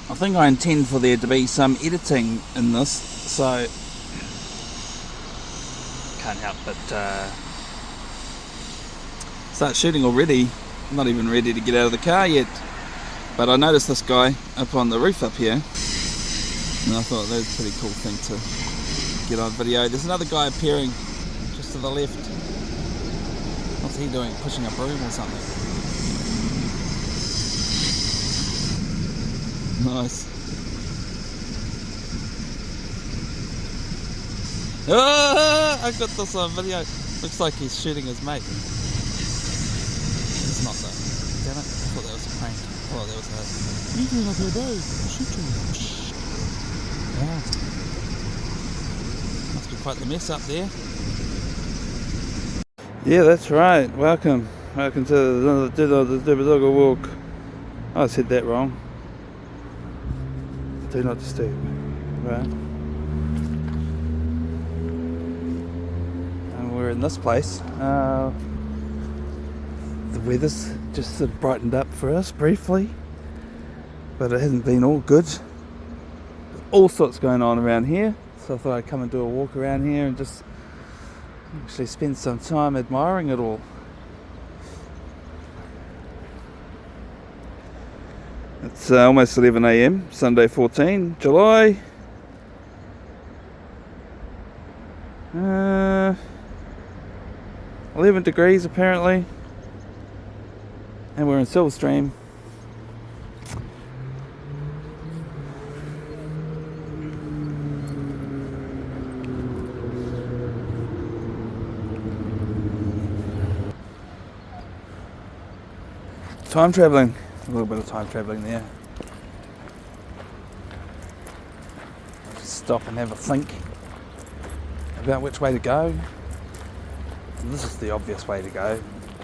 I think I intend for there to be some editing in this, so can't help but start shooting already. I'm not even ready to get out of the car yet, but I noticed this guy up on the roof up here, and I thought that was a pretty cool thing to get on video. There's another guy appearing just to the left. What's he doing? Pushing a broom or something? Nice. Ah, I got this on video. Looks like he's shooting his mate. It's not though. Damn it. I thought that was a prank. Oh, that was a... You doing up here, bro? Shooting. Yeah. Must be quite the mess up there. Yeah, that's right. Welcome. Welcome to the Dogger Walk. I said that wrong. Do not disturb. Right. And we're in this place. The weather's just sort of brightened up for us briefly, but it hasn't been all good. There's all sorts going on around here, so I thought I'd come and do a walk around here and just actually spend some time admiring it all. It's almost 11 a.m, Sunday 14 July. 11 degrees apparently. And we're in Silverstream. Time travelling. A little bit of time travelling there. I'll just stop and have a think about which way to go. And this is the obvious way to go.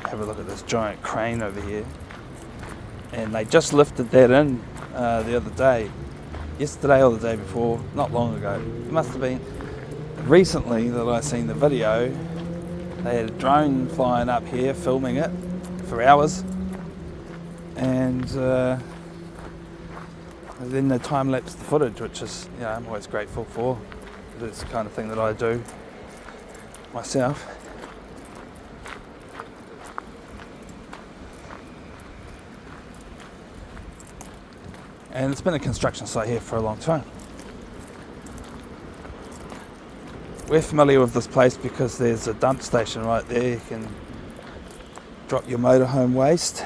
Have a look at this giant crane over here. And they just lifted that in the other day. Yesterday or the day before, not long ago. It must have been recently that I seen the video. They had a drone flying up here filming it for hours. And then they time-lapsed the footage, which is, you know, I'm always grateful for. It's the kind of thing that I do myself. And it's been a construction site here for a long time. We're familiar with this place because there's a dump station right there. You can drop your motorhome waste.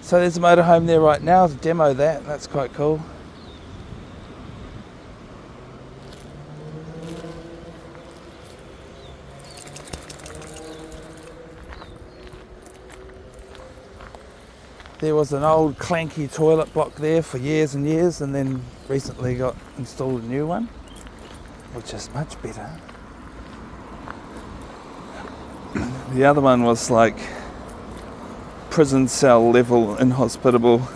So there's a motorhome there right now to demo that. That's quite cool. There was an old clanky toilet block there for years and years, and then recently got installed a new one, which is much better. The other one was like prison cell level, inhospitable.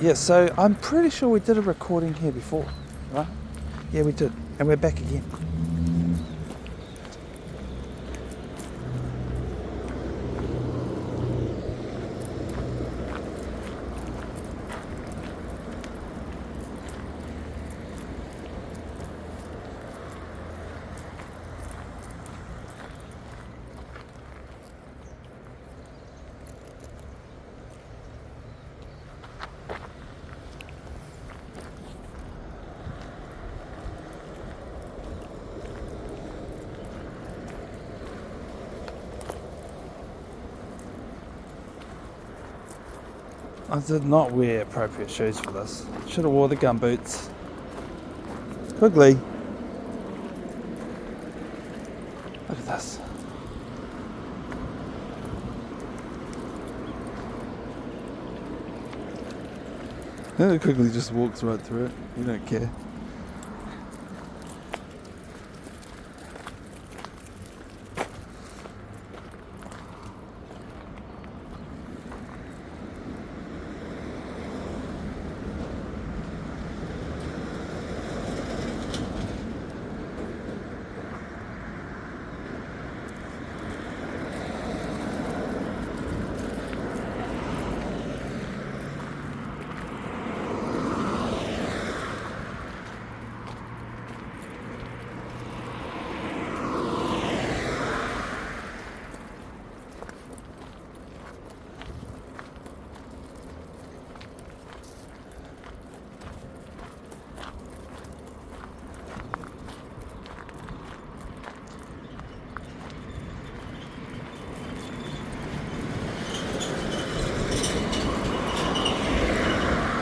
Yeah, so I'm pretty sure we did a recording here before, right? Yeah, we did, and we're back again. I did not wear appropriate shoes for this. Should have wore the gumboots. It's Quigley. Look at this. Quigley just walks right through it. You don't care.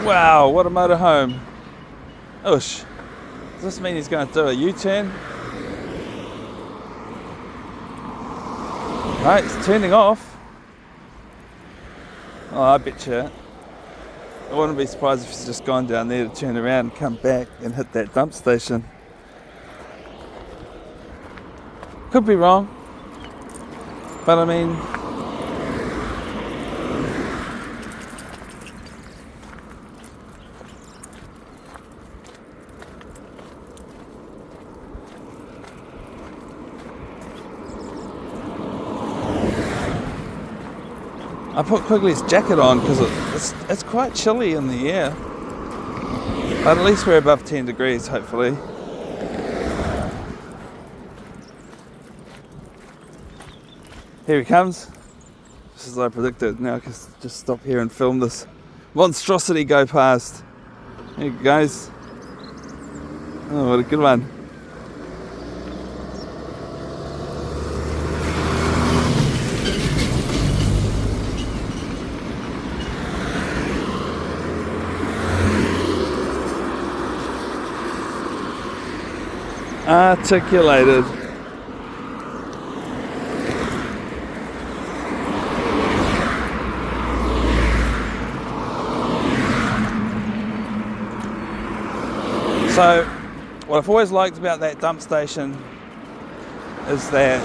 Wow, what a motorhome. Oosh. Does this mean he's going to do a U-turn? No, it's turning off. Oh, I bet you. I wouldn't be surprised if he's just gone down there to turn around and come back and hit that dump station. Could be wrong. But I mean... I put Quigley's jacket on because it's quite chilly in the air. But at least we're above 10 degrees, hopefully. Here he comes. Just as I predicted. Now I can just stop here and film this monstrosity go past. There he goes. Oh, what a good one. Articulated. So, what I've always liked about that dump station is that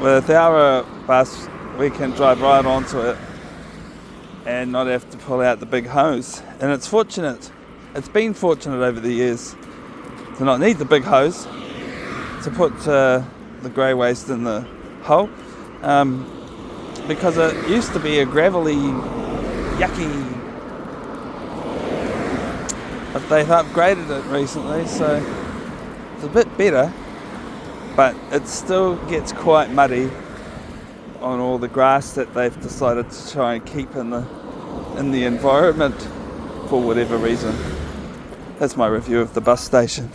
with our bus we can drive right onto it and not have to pull out the big hose. And it's been fortunate over the years to not need the big hose to put the grey waste in the hole, because it used to be a gravelly, yucky, but they've upgraded it recently, so it's a bit better, but it still gets quite muddy on all the grass that they've decided to try and keep in the environment for whatever reason. That's my review of the bus station.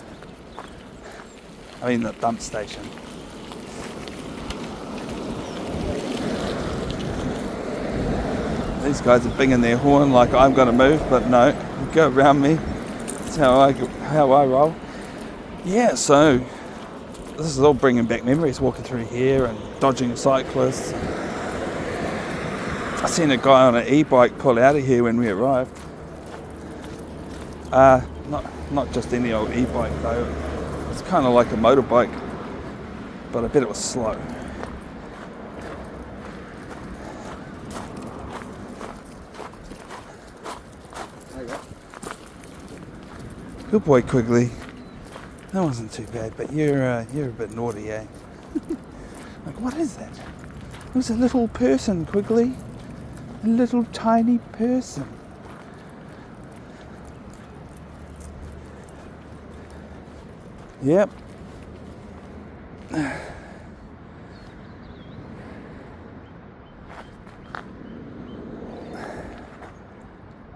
I mean the dump station. These guys are binging their horn like I'm going to move, but no, go around me. That's how I roll. Yeah, so this is all bringing back memories, walking through here and dodging cyclists. I seen a guy on an e-bike pull out of here when we arrived. Not just any old e-bike though. It's kind of like a motorbike, but I bet it was slow. Good boy, Quigley. That wasn't too bad, but you're a bit naughty, eh? Like, what is that? It was a little person, Quigley. A little tiny person. Yep. I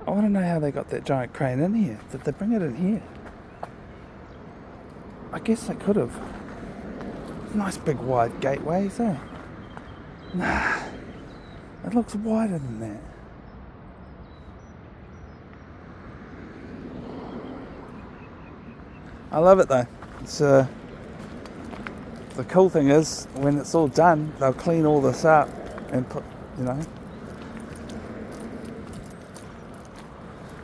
want to know how they got that giant crane in here. Did they bring it in here? I guess they could have. Nice big wide gateways, eh? Nah, it looks wider than that. I love it though. It's the cool thing is when it's all done, they'll clean all this up and put,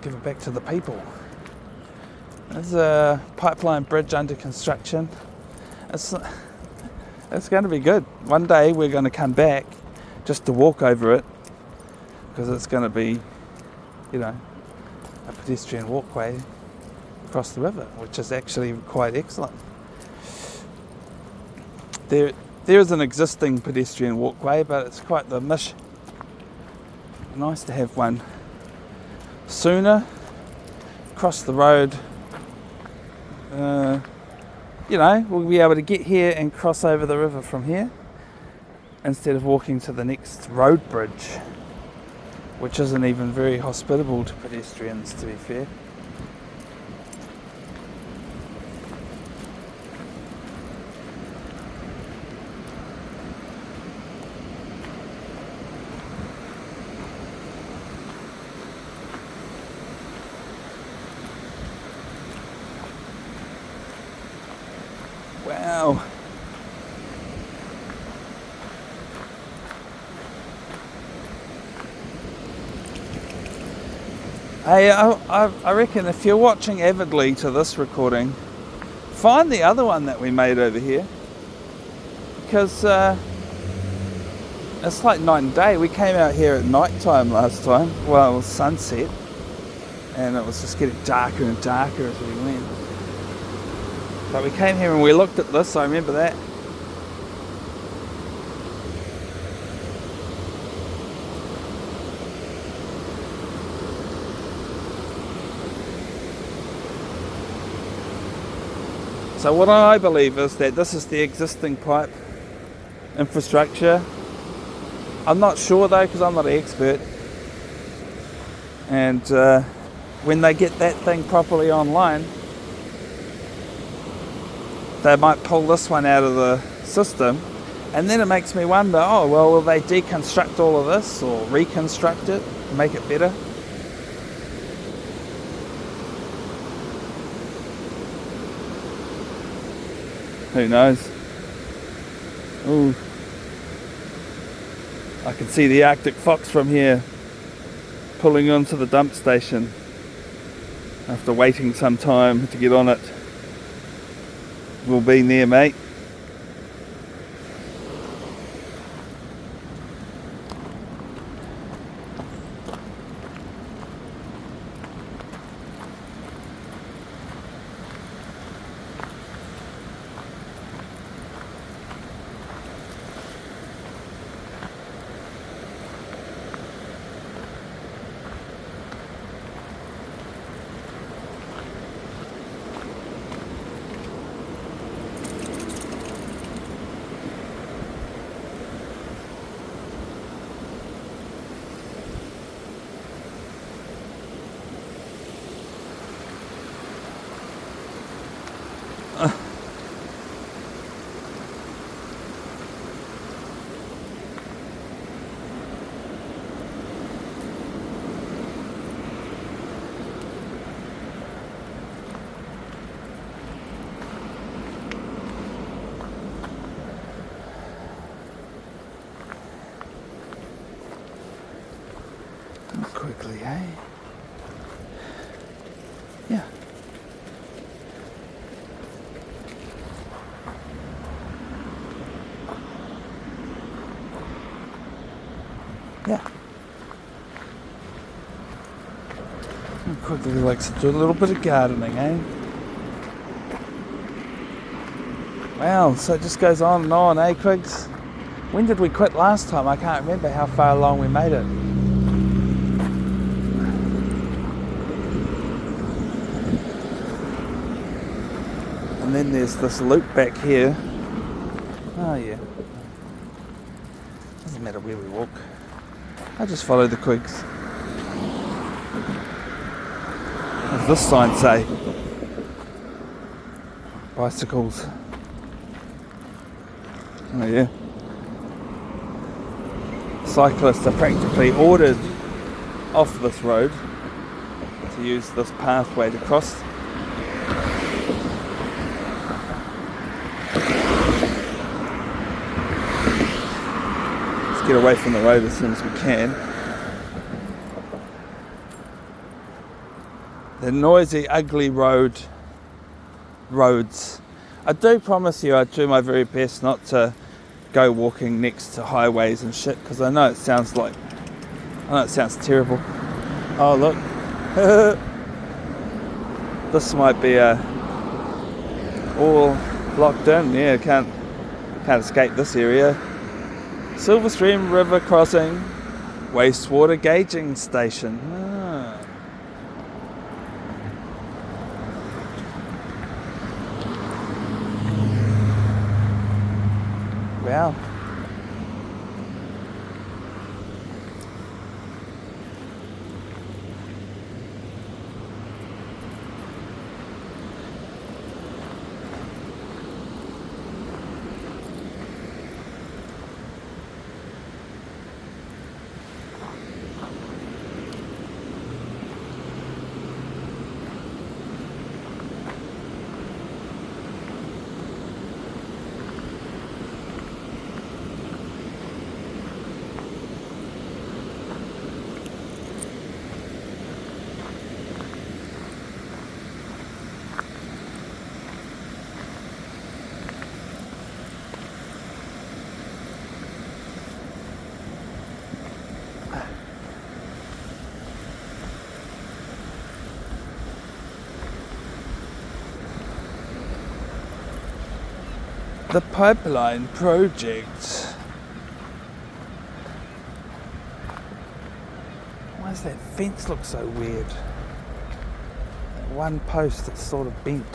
give it back to the people. There's a pipeline bridge under construction. It's going to be good. One day we're going to come back just to walk over it because it's going to be, a pedestrian walkway across the river, which is actually quite excellent. There is an existing pedestrian walkway, but it's quite the mish. Nice to have one sooner. Across the road, we'll be able to get here and cross over the river from here instead of walking to the next road bridge, which isn't even very hospitable to pedestrians, to be fair. Wow. Hey, I reckon if you're watching avidly to this recording, find the other one that we made over here, because it's like night and day. We came out here at night time last time, well, it was sunset, and it was just getting darker and darker as we went. But we came here and we looked at this, I remember that. So what I believe is that this is the existing pipe infrastructure. I'm not sure though, because I'm not an expert. And when they get that thing properly online, they might pull this one out of the system. And then it makes me wonder, oh well, will they deconstruct all of this or reconstruct it and make it better? Who knows? Ooh. I can see the Arctic fox from here pulling onto the dump station after waiting some time to get on it. We'll be near, mate. Quickly, eh? Yeah. Yeah. Quickly likes to do a little bit of gardening, eh? Wow, so it just goes on, eh, Quigs? When did we quit last time? I can't remember how far along we made it. And then there's this loop back here. Oh yeah. Doesn't matter where we walk. I just follow the Quigs. What does this sign say? Bicycles. Oh yeah. Cyclists are practically ordered off this road to use this pathway to cross. Let's get away from the road as soon as we can. The noisy, ugly roads. I do promise you I do my very best not to go walking next to highways and shit, because I know it sounds terrible. Oh look. This might be all locked in. Yeah, can't escape this area. Silverstream River Crossing Wastewater Gauging Station. Wow. The pipeline project. Why does that fence look so weird? That one post that's sort of bent.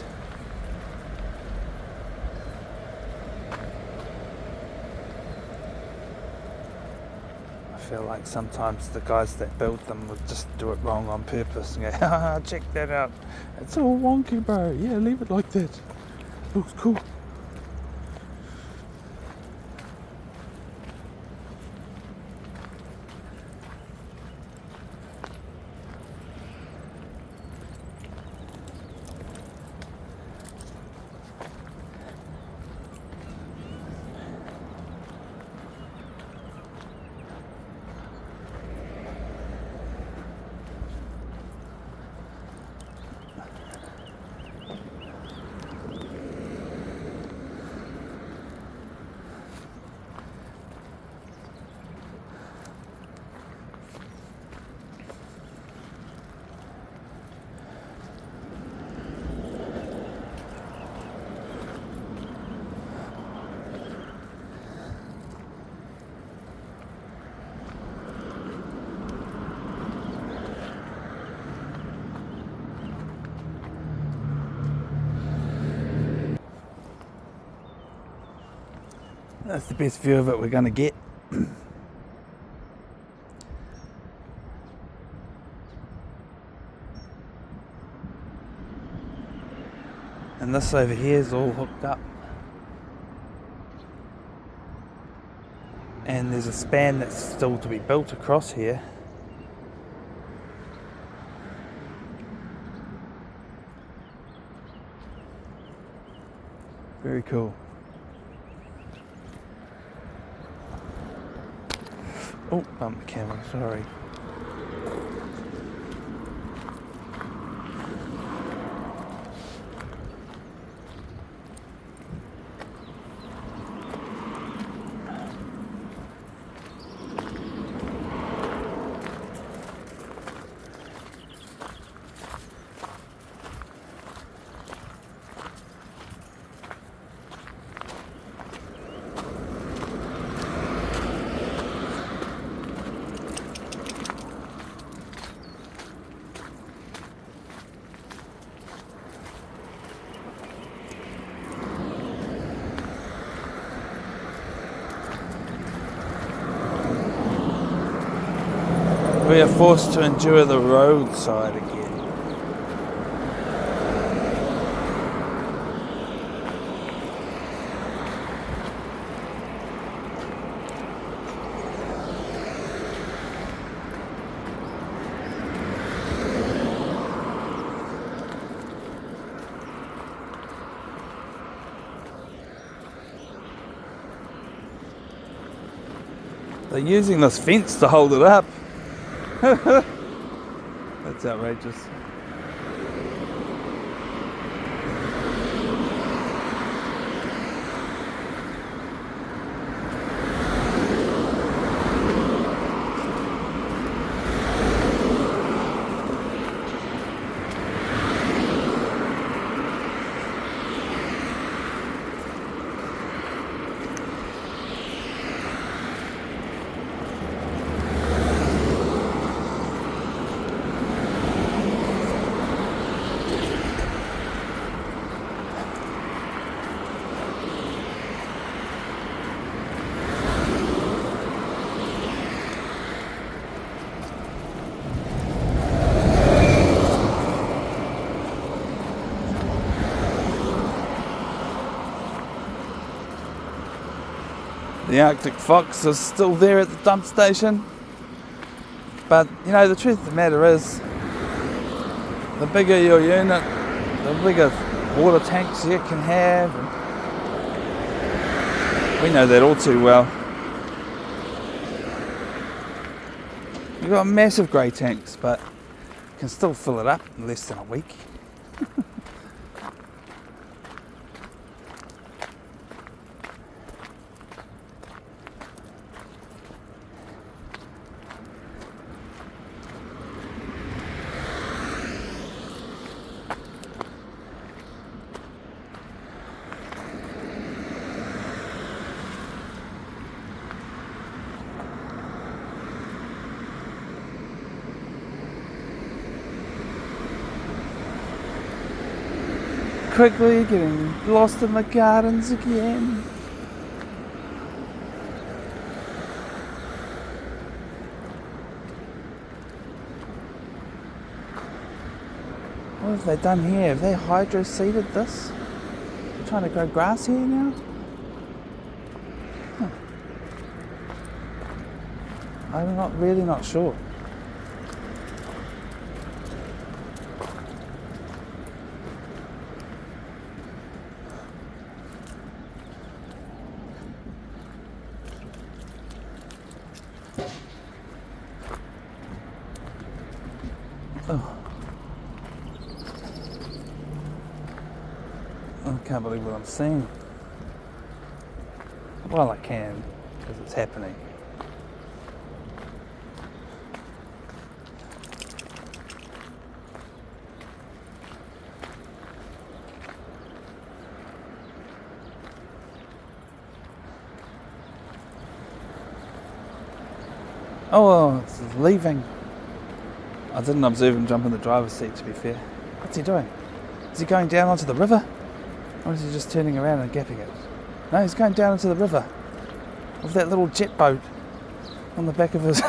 I feel like sometimes the guys that build them would just do it wrong on purpose and go, haha, check that out. It's all wonky, bro. Yeah, leave it like that. Looks cool. That's the best view of it we're going to get. And this over here is all hooked up. And there's a span that's still to be built across here. Very cool. Oh, bumped the camera, sorry. We are forced to endure the roadside again. They're using this fence to hold it up. That's outrageous. The Arctic fox is still there at the dump station, but you know, the truth of the matter is, the bigger your unit, the bigger water tanks you can have, and we know that all too well. You've got massive grey tanks, but you can still fill it up in less than a week. Quigley, getting lost in the gardens again. What have they done here? Have they hydro-seeded this? They're trying to grow grass here now? Huh. I'm really not sure. Oh. I can't believe what I'm seeing. Well, I can, because it's happening. Oh, it's leaving. I didn't observe him jump in the driver's seat, to be fair. What's he doing? Is he going down onto the river? Or is he just turning around and gapping it? No, he's going down into the river with that little jet boat on the back of his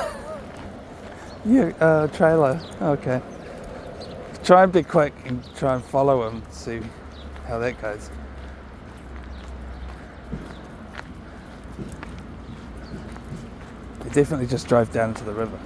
trailer. Okay. Try and be quick and try and follow him, see how that goes. He definitely just drove down into the river.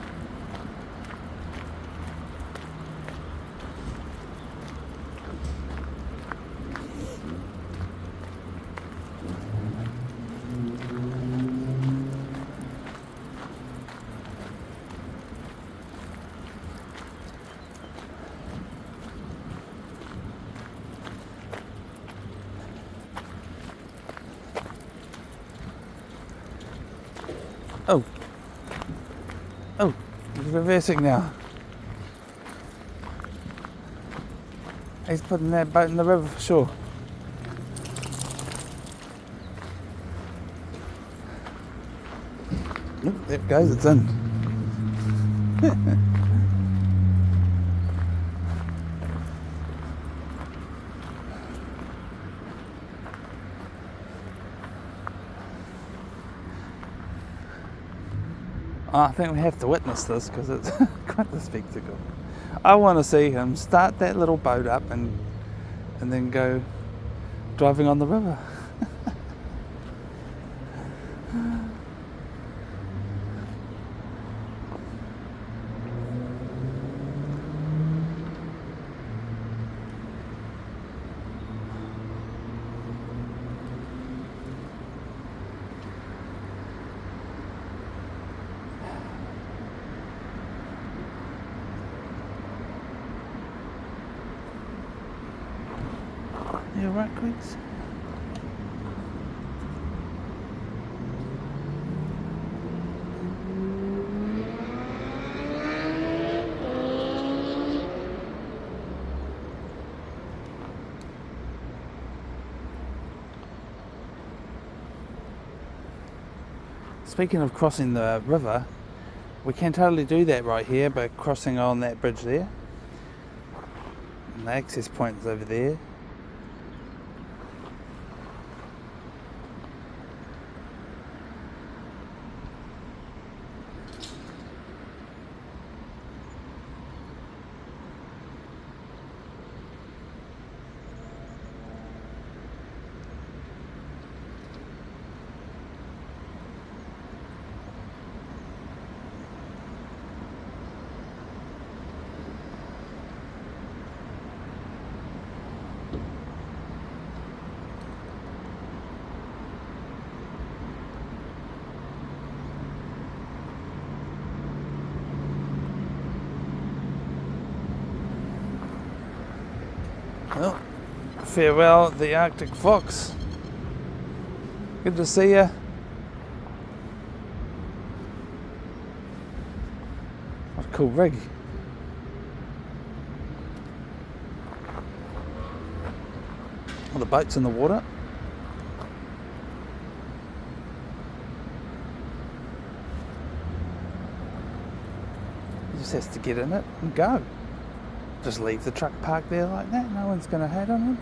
Oh, he's reversing now. He's putting that boat in the river for sure. Oh, there it goes, it's in. I think we have to witness this because it's quite the spectacle. I want to see him start that little boat up and then go driving on the river. You alright, Quigs? Speaking of crossing the river, we can totally do that right here by crossing on that bridge there. And the access point is over there. Well, farewell the Arctic fox. Good to see you. What a cool rig. Oh, the boat's in the water. He just has to get in it and go. Just leave the truck parked there like that. No one's going to hate on him.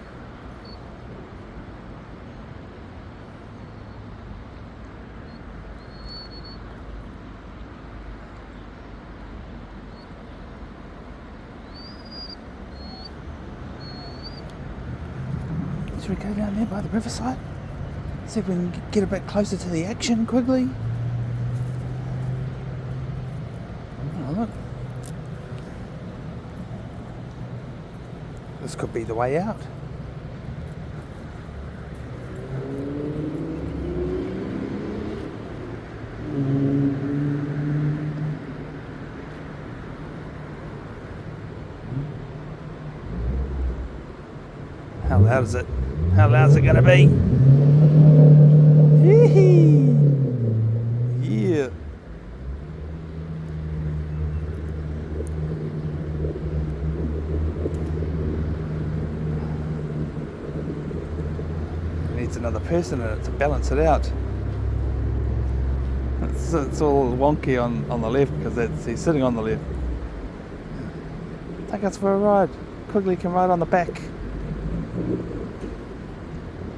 Should we go down there by the riverside? See if we can get a bit closer to the action, Quigley. Oh, look. This could be the way out. How loud is it? How loud is it going to be? Yeah. It needs another person in it to balance it out. It's all wonky on the left because he's sitting on the left. Take us for a ride. Quigley can ride on the back.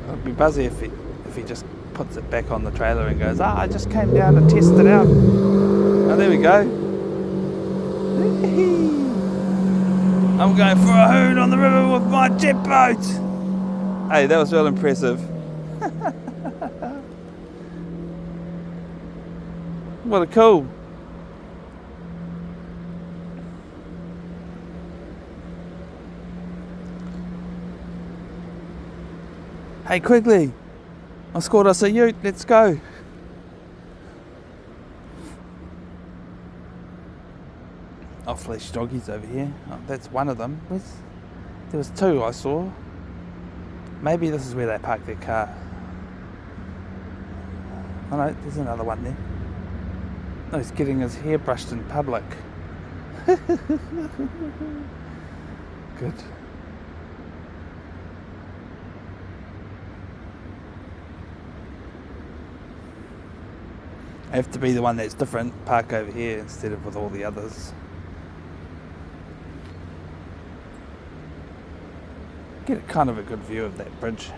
It'd be buzzy if he just puts it back on the trailer and goes, I just came down to test it out. Oh, there we go. I'm going for a hoon on the river with my jet boat. Hey, that was real impressive. What a cool. Hey Quigley, I scored us a ute, let's go. Off-leash doggies over here. Oh, that's one of them. There was two I saw. Maybe this is where they park their car. Oh no, there's another one there. Oh, he's getting his hair brushed in public. Good. I have to be the one that's different, park over here instead of with all the others. Get a kind of a good view of that bridge.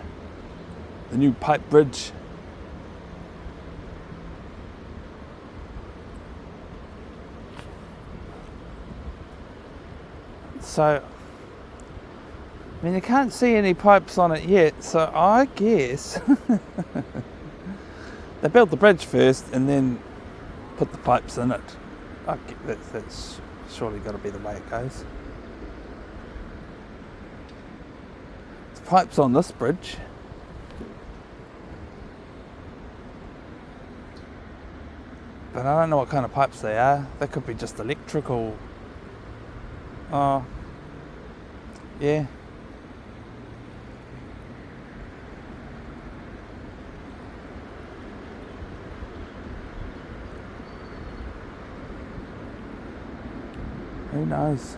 The new pipe bridge. So, I mean, you can't see any pipes on it yet, so I guess they built the bridge first and then put the pipes in it. That's surely got to be the way it goes. There's pipes on this bridge. But I don't know what kind of pipes they are. They could be just electrical. Oh, yeah. Who knows?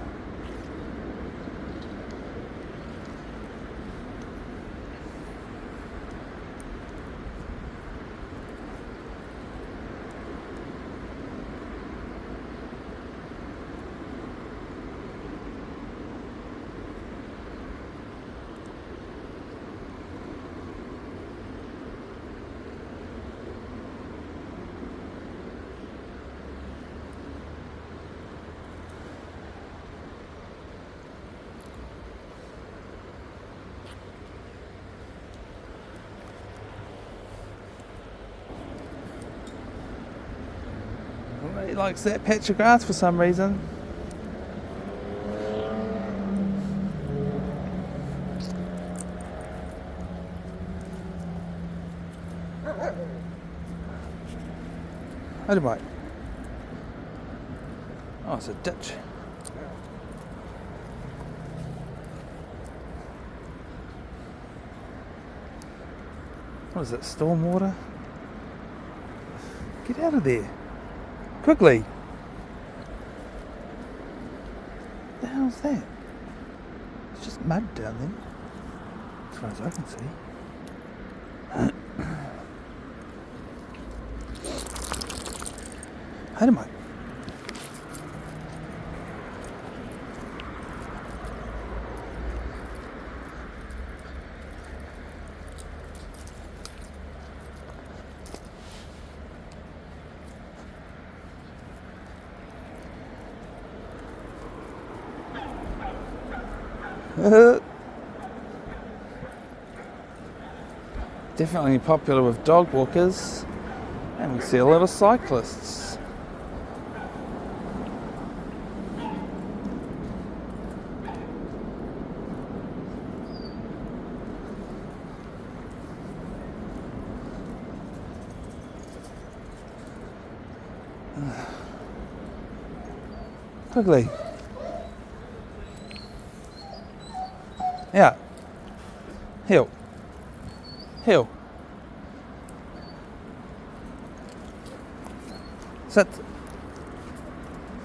He likes that patch of grass for some reason. Wait a minute. Oh, it's a ditch. What is it, stormwater? Get out of there. Quickly. What the hell's that? It's just mud down there, as far as I can see. Wait a minute. Definitely popular with dog walkers, and we see a lot of cyclists. Quigley. Yeah. Heel. Heel. Sit.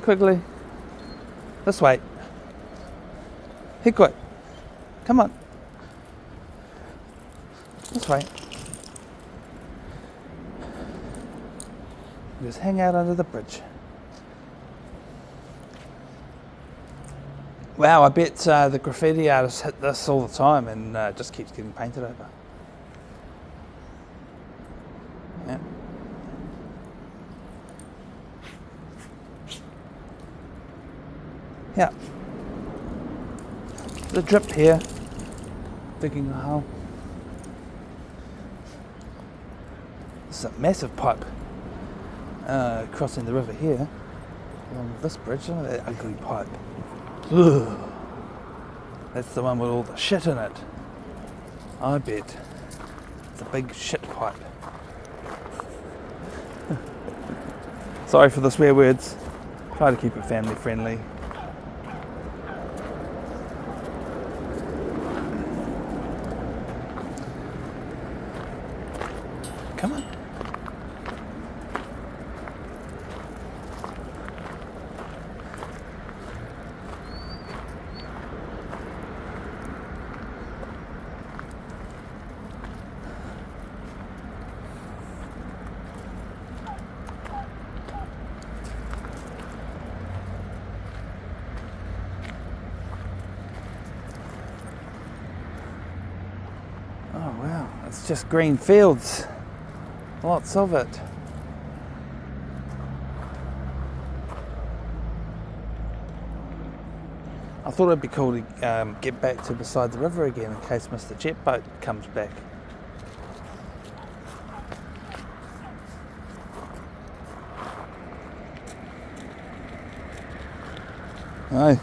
Quigley. This way. Hikoi. Come on. This way. Just hang out under the bridge. Wow, I bet the graffiti artists hit this all the time and just keeps getting painted over. Yeah. Yeah. The drip here, digging a hole. This is a massive pipe crossing the river here along this bridge. Look at that ugly pipe. Ugh. That's the one with all the shit in it. I bet. It's a big shit pipe. Sorry for the swear words. Try to keep it family friendly. Come on. Oh wow, it's just green fields. Lots of it. I thought it'd be cool to get back to beside the river again in case Mr. Jet Boat comes back. Aye.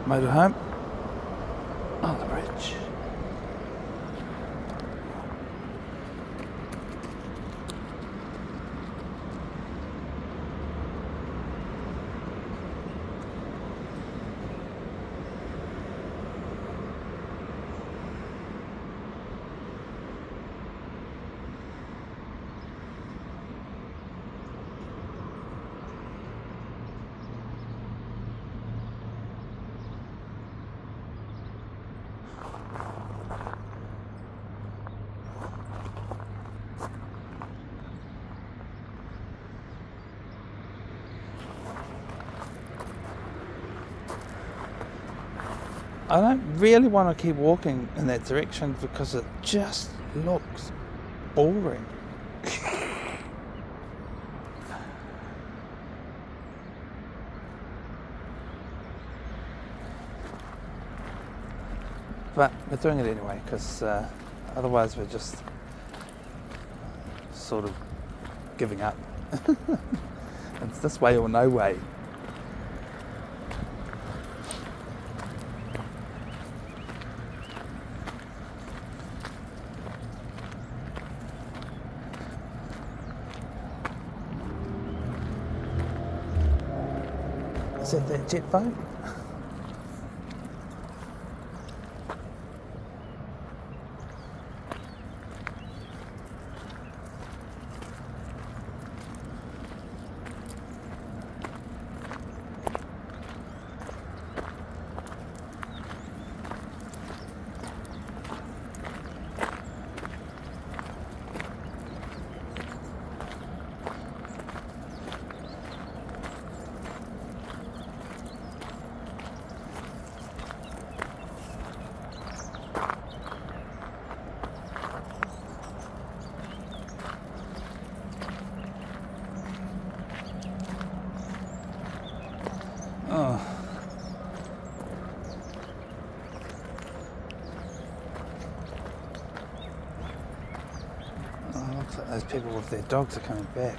Motorhome on the bridge. I don't really want to keep walking in that direction because it just looks boring. But we're doing it anyway because otherwise we're just sort of giving up. It's this way or no way. Is that that jet boat? Looks like those people with their dogs are coming back.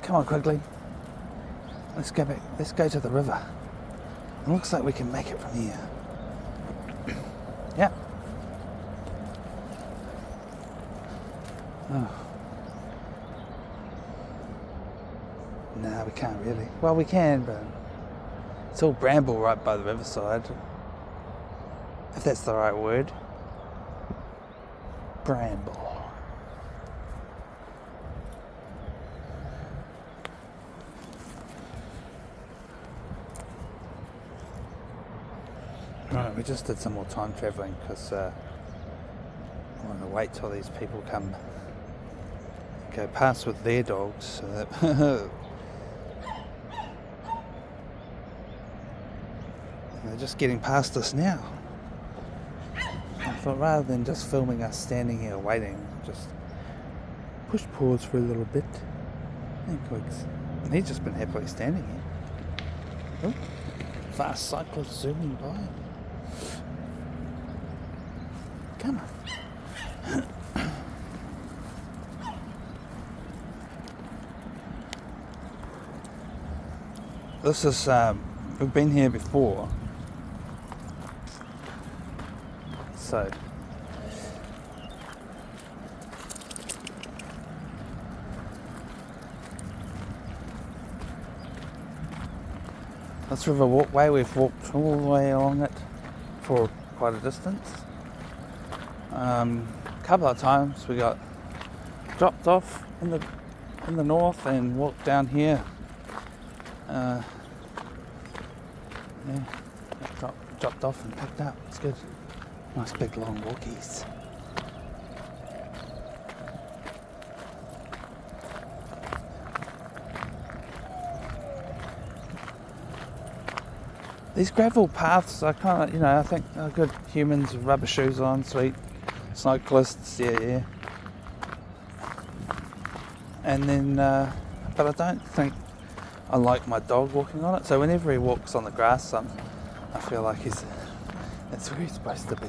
Come on, Quigley. Let's go back. Let's go to the river. It looks like we can make it from here. Yeah. Oh. No, we can't really. Well, we can, but it's all bramble right by the riverside. If that's the right word. Bramble. Right, we just did some more time travelling because I want to wait till these people come go past with their dogs so that they're just getting past us now. I thought rather than just filming us standing here waiting, just push pause for a little bit. And Quigs. And he's just been happily standing here. Oh, fast cyclist zooming by. Come on. This is, we've been here before. So, this river walkway, we've walked all the way along it for quite a distance. A couple of times we got dropped off in the north and walked down here. Yeah, dropped off and picked up. It's good. Nice big long walkies. These gravel paths are kind of, I think are good. Humans with rubber shoes on, sweet. Cyclists, yeah. And then, but I don't think I like my dog walking on it. So whenever he walks on the grass, I feel like that's where he's supposed to be.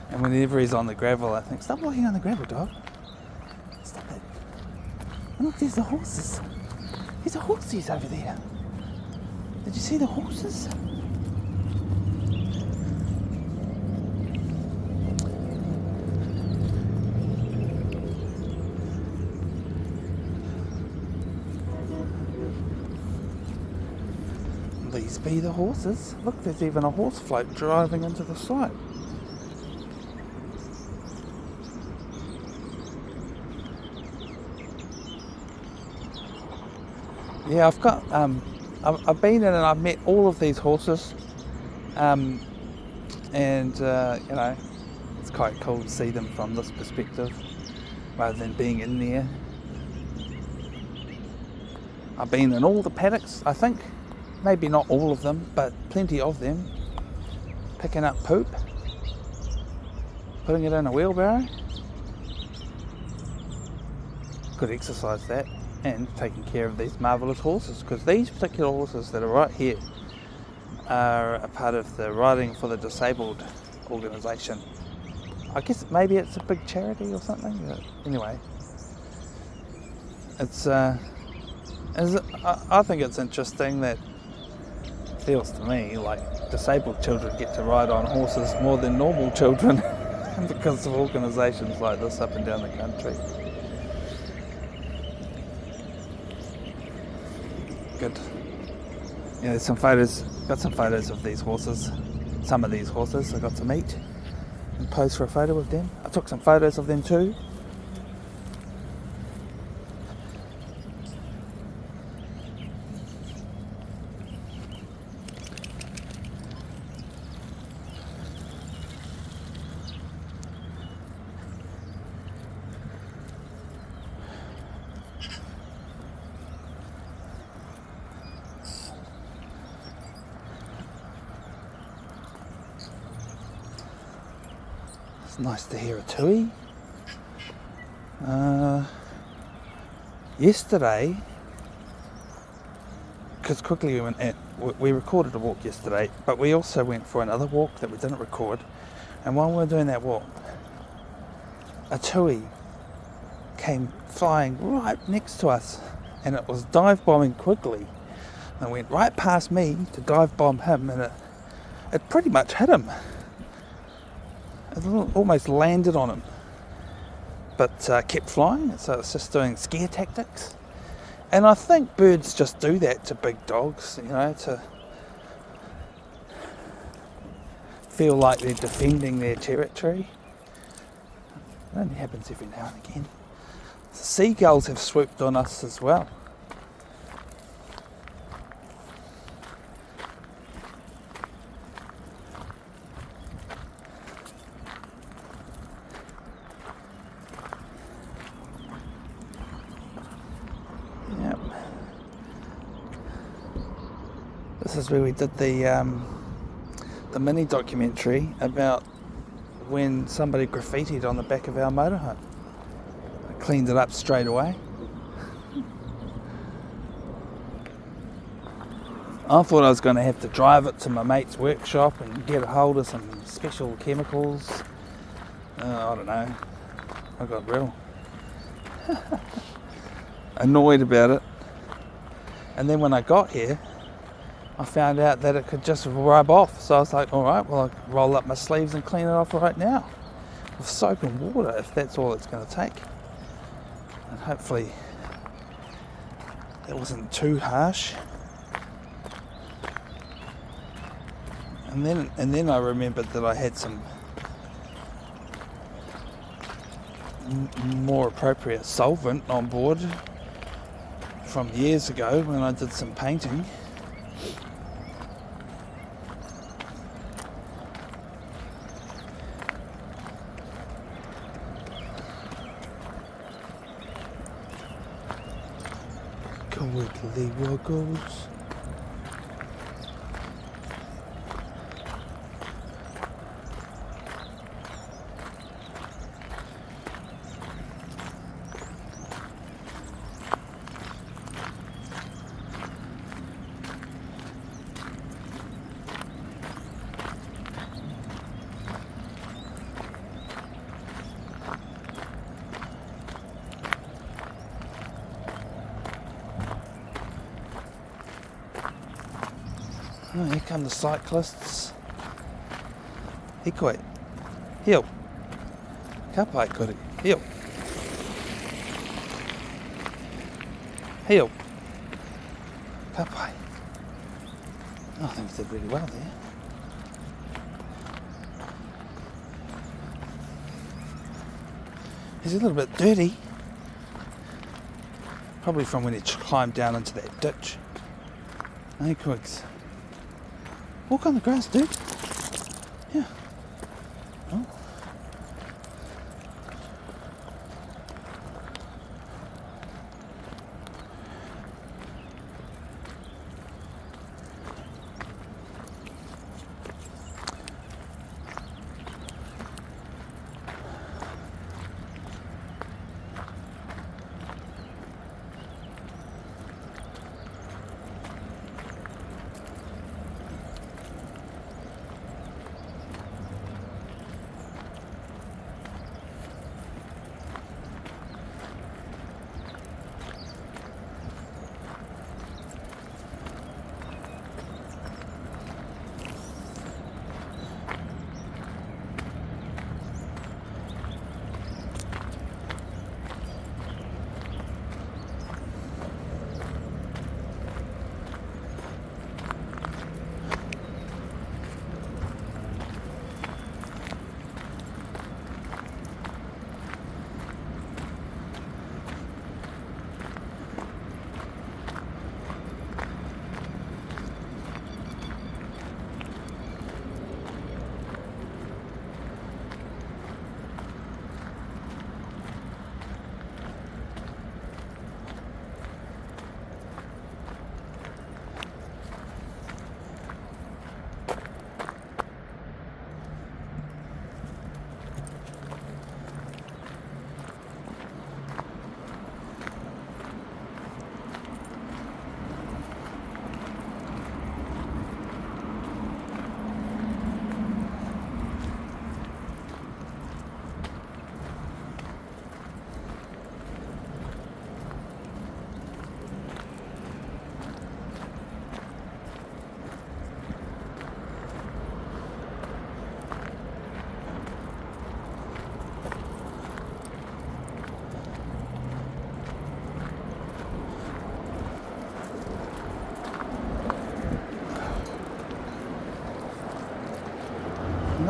And whenever he's on the gravel, I think, stop walking on the gravel, dog. Stop it. And look, there's the horses. There's the horses over there. Did you see the horses? These be the horses. Look, there's even a horse float driving into the site. Yeah, I've got. I've been in and I've met all of these horses, and it's quite cool to see them from this perspective, rather than being in there. I've been in all the paddocks, I think. Maybe not all of them, but plenty of them. Picking up poop, putting it in a wheelbarrow. Good exercise that, and taking care of these marvellous horses, because these particular horses that are right here are a part of the Riding for the Disabled organisation. I guess maybe it's a big charity or something, but anyway. I think it's interesting that feels to me like disabled children get to ride on horses more than normal children because of organisations like this up and down the country. Good. Yeah, there's some photos. Got some photos of these horses. Some of these horses I got to meet and pose for a photo with them. I took some photos of them too. nice to hear a tui. Yesterday, because Quigley we recorded a walk yesterday, but we also went for another walk that we didn't record. And while we were doing that walk, a tui came flying right next to us, and it was dive bombing Quigley. And it went right past me to dive bomb him, and it pretty much hit him. It almost landed on him, but kept flying, so it's just doing scare tactics. And I think birds just do that to big dogs, to feel like they're defending their territory. It only happens every now and again. Seagulls have swooped on us as well. Yep. This is where we did the mini documentary about when somebody graffitied on the back of our motorhome. I cleaned it up straight away. I thought I was going to have to drive it to my mate's workshop and get a hold of some special chemicals. I don't know. I got real annoyed about it. And then when I got here, I found out that it could just rub off. So I was like, alright, well I'll roll up my sleeves and clean it off right now. With soap and water, if that's all it's going to take. And hopefully it wasn't too harsh. And then I remembered that I had some more appropriate solvent on board from years ago when I did some painting. Quigley Woggles. Oh, here come the cyclists. Hikoi. Heel. Kapai kori. Heel. Heel. Kapai. Oh, I think we did really well there. He's a little bit dirty. Probably from when he climbed down into that ditch. Hey, Quigs. Walk on the grass, dude. Yeah. Oh.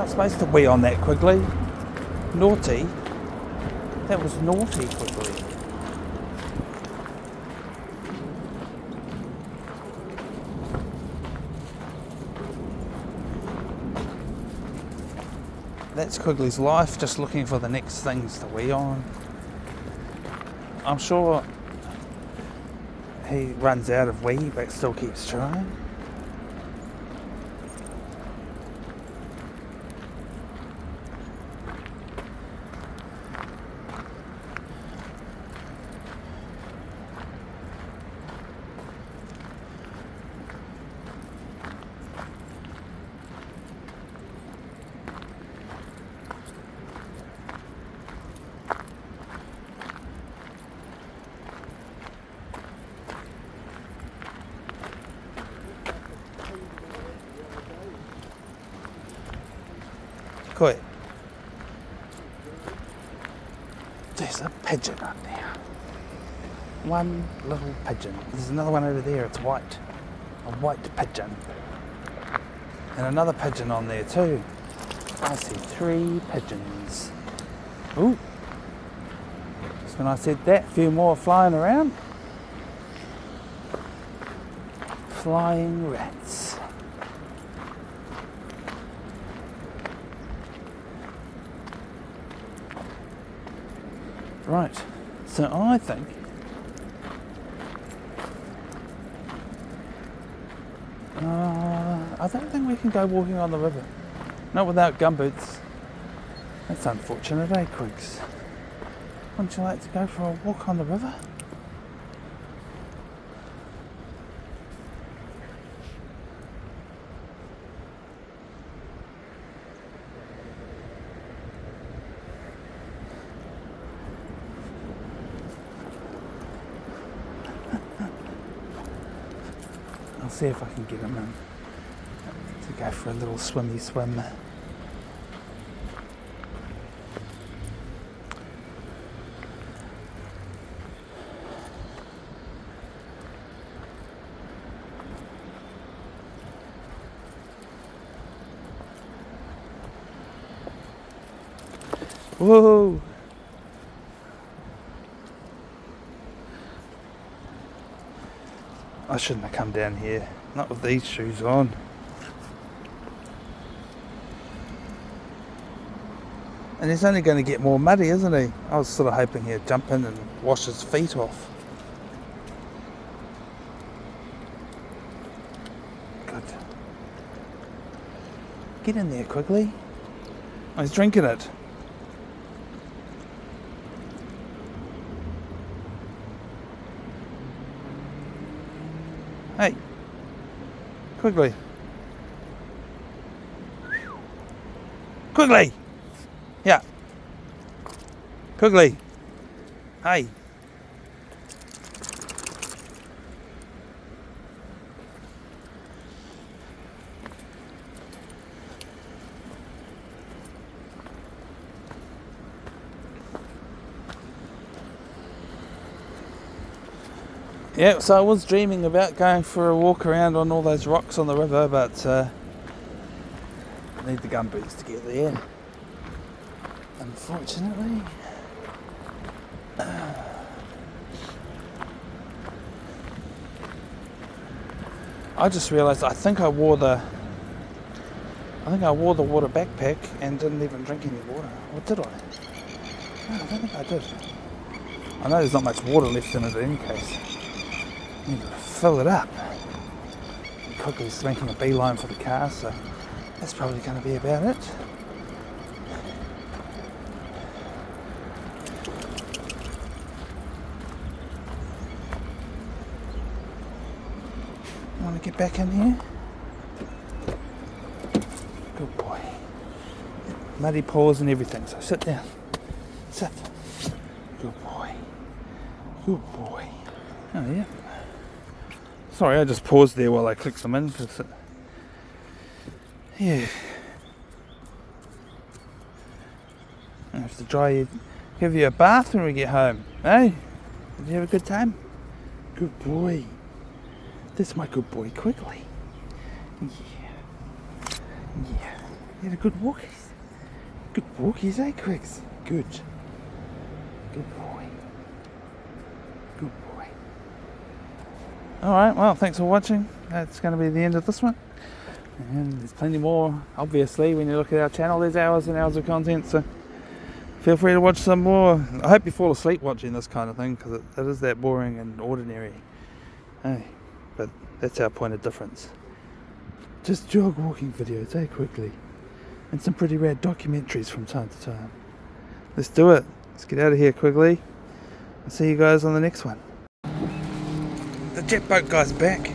not supposed to wee on that, Quigley. Naughty. That was naughty, Quigley. That's Quigley's life, just looking for the next things to wee on. I'm sure he runs out of wee, but still keeps trying. Quick. There's a pigeon up there. One little pigeon. There's another one over there, it's white. A white pigeon. And another pigeon on there too. I see 3 pigeons. Ooh. Just when I said that, a few more flying around. Flying rats. Right, so I think I don't think we can go walking on the river. Not without gumboots. That's unfortunate, eh, Quigs? Wouldn't you like to go for a walk on the river? I'll see if I can get him in to go for a little swimmy swim. Whoa! I shouldn't have come down here, not with these shoes on. And he's only going to get more muddy, isn't he? I was sort of hoping he'd jump in and wash his feet off. Good. Get in there quickly. Oh, he's drinking it. Hey, Quigley. Quigley! Yeah. Quigley. Hey. Yeah, so I was dreaming about going for a walk around on all those rocks on the river, but I need the gumboots to get there. Unfortunately. I just realised I think I wore the water backpack and didn't even drink any water. Or did I? No, I don't think I did. I know there's not much water left in it in any case. I need to fill it up. Quigley's making a beeline for the car, so that's probably going to be about it. Want to get back in here? Good boy. Muddy paws and everything, so sit down. Sit. Good boy. Good boy. Oh yeah. Sorry, I just paused there while I clicked them in because yeah. I have to give you a bath when we get home. Hey? Did you have a good time? Good boy. That's my good boy, Quigley. Yeah. Yeah. You had a good walk? Good walkies, eh, Quigs? Good. Good boy. Good boy. Alright, well, thanks for watching. That's going to be the end of this one. And there's plenty more, obviously. When you look at our channel, there's hours and hours of content, so feel free to watch some more. I hope you fall asleep watching this kind of thing, because it is that boring and ordinary. Hey, but that's our point of difference. Just jog walking videos, quickly. And some pretty rad documentaries from time to time. Let's do it. Let's get out of here, Quigley. I'll see you guys on the next one. The jet boat guy's back.